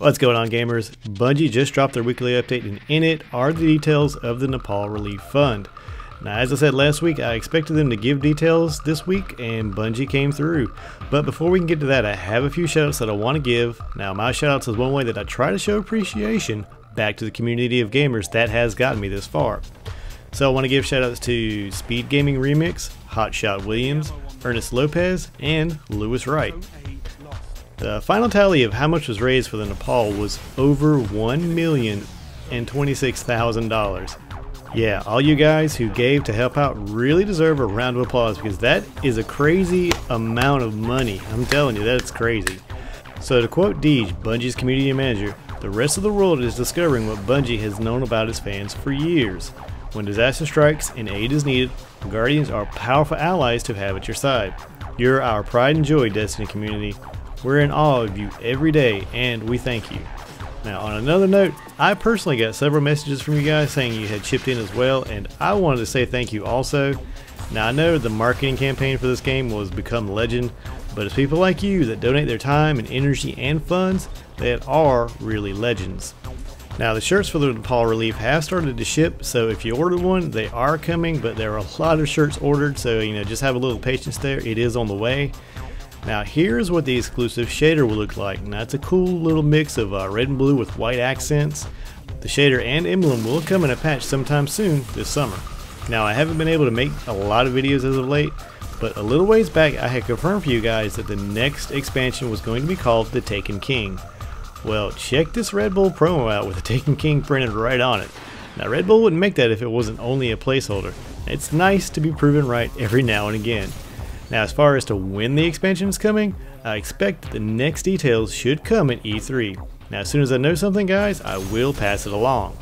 What's going on, gamers? Bungie just dropped their weekly update, and in it are the details of the Nepal Relief Fund. Now, as I said last week, I expected them to give details this week, and Bungie came through. But before we can get to that, I have a few shoutouts that I want to give. Now, my shoutouts is one way that I try to show appreciation back to the community of gamers that has gotten me this far. So I want to give shoutouts to Speed Gaming Remix, Hotshot Williams, Ernest Lopez, and Lewis Wright. The final tally of how much was raised for the Nepal was over $1,026,000. Yeah, all you guys who gave to help out really deserve a round of applause, because that is a crazy amount of money. I'm telling you, that's crazy. So to quote Deej, Bungie's community manager, the rest of the world is discovering what Bungie has known about its fans for years. When disaster strikes and aid is needed, Guardians are powerful allies to have at your side. You're our pride and joy, Destiny community. We're in awe of you every day, and we thank you. Now, on another note, I personally got several messages from you guys saying you had chipped in as well, and I wanted to say thank you also. Now, I know the marketing campaign for this game was become legend, but it's people like you that donate their time and energy and funds that are really legends. Now, the shirts for the Nepal Relief have started to ship, so if you ordered one, they are coming, but there are a lot of shirts ordered, so just have a little patience there. It is on the way. Now, here's what the exclusive shader will look like. Now, it's a cool little mix of red and blue with white accents. The shader and emblem will come in a patch sometime soon this summer. Now, I haven't been able to make a lot of videos as of late, but a little ways back I had confirmed for you guys that the next expansion was going to be called the Taken King. Well, check this Red Bull promo out with the Taken King printed right on it. Now, Red Bull wouldn't make that if it wasn't only a placeholder. It's nice to be proven right every now and again. Now, as far as to when the expansion is coming, I expect that the next details should come at E3. Now, as soon as I know something, guys, I will pass it along.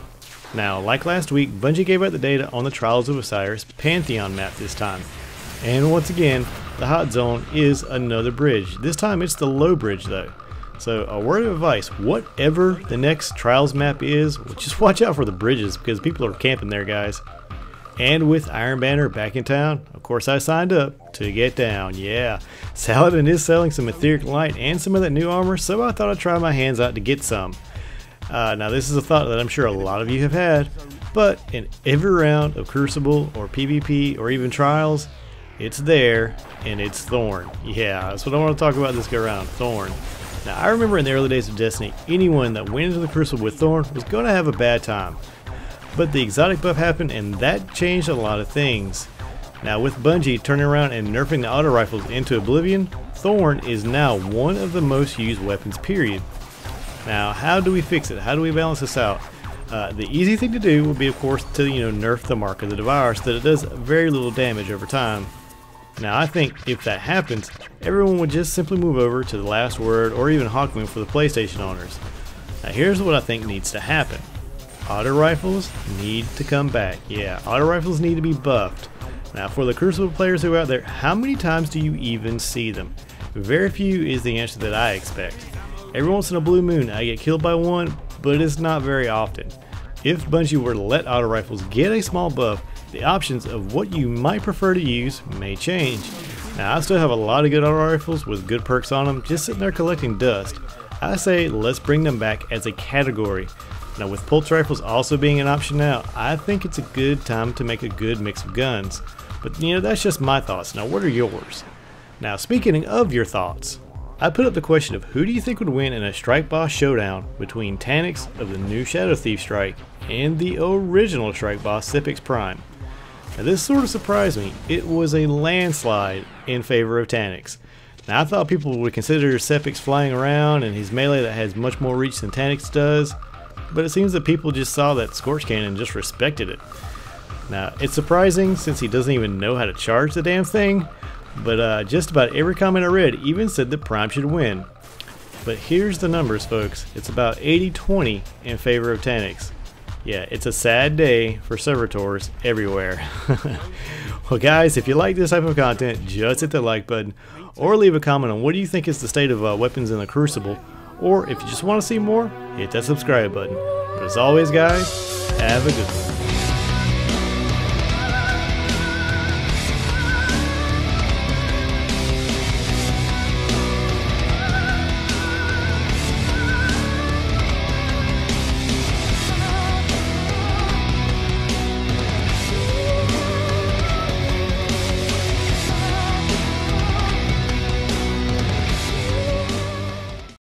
Now, like last week, Bungie gave out the data on the Trials of Osiris Pantheon map this time. And once again, the hot zone is another bridge. This time it's the low bridge though. So a word of advice, whatever the next Trials map is, just watch out for the bridges because people are camping there, guys. And with Iron Banner back in town, of course I signed up to get down, yeah. Saladin is selling some Etheric Light and some of that new armor, so I thought I'd try my hands out to get some. Now, this is a thought that I'm sure a lot of you have had, but in every round of Crucible or PvP or even Trials, it's there, and it's Thorn. Yeah, that's what I want to talk about this go around, Thorn. Now, I remember in the early days of Destiny, anyone that went into the Crucible with Thorn was going to have a bad time. But the exotic buff happened, and that changed a lot of things. Now, with Bungie turning around and nerfing the auto rifles into oblivion, Thorn is now one of the most used weapons, period. Now, how do we fix it? How do we balance this out? The easy thing to do would be, of course, to nerf the Mark of the Devourer so that it does very little damage over time. Now, I think if that happens, everyone would just simply move over to the Last Word or even Hawkmoon for the PlayStation owners. Now, here's what I think needs to happen. Auto rifles need to come back. Yeah, auto rifles need to be buffed. Now, for the Crucible players who are out there, how many times do you even see them? Very few is the answer that I expect. Every once in a blue moon I get killed by one, but it's not very often. If Bungie were to let auto rifles get a small buff, the options of what you might prefer to use may change. Now, I still have a lot of good auto rifles with good perks on them, just sitting there collecting dust. I say let's bring them back as a category. Now, with pulse rifles also being an option now, I think it's a good time to make a good mix of guns. But that's just my thoughts. Now, what are yours? Now, speaking of your thoughts, I put up the question of who do you think would win in a strike boss showdown between Taniks of the new Shadow Thief strike and the original strike boss Sepix Prime. Now, this sort of surprised me. It was a landslide in favor of Taniks. Now, I thought people would consider Sepix flying around and his melee that has much more reach than Taniks does. But it seems that people just saw that Scorch Cannon and just respected it. Now, it's surprising since he doesn't even know how to charge the damn thing, but just about every comment I read even said that Prime should win. But here's the numbers, folks. It's about 80-20 in favor of Taniks. Yeah, it's a sad day for servitors everywhere. Well, guys, if you like this type of content, just hit the like button, or leave a comment on what do you think is the state of weapons in the Crucible. Or if you just want to see more, hit that subscribe button. But as always, guys, have a good one.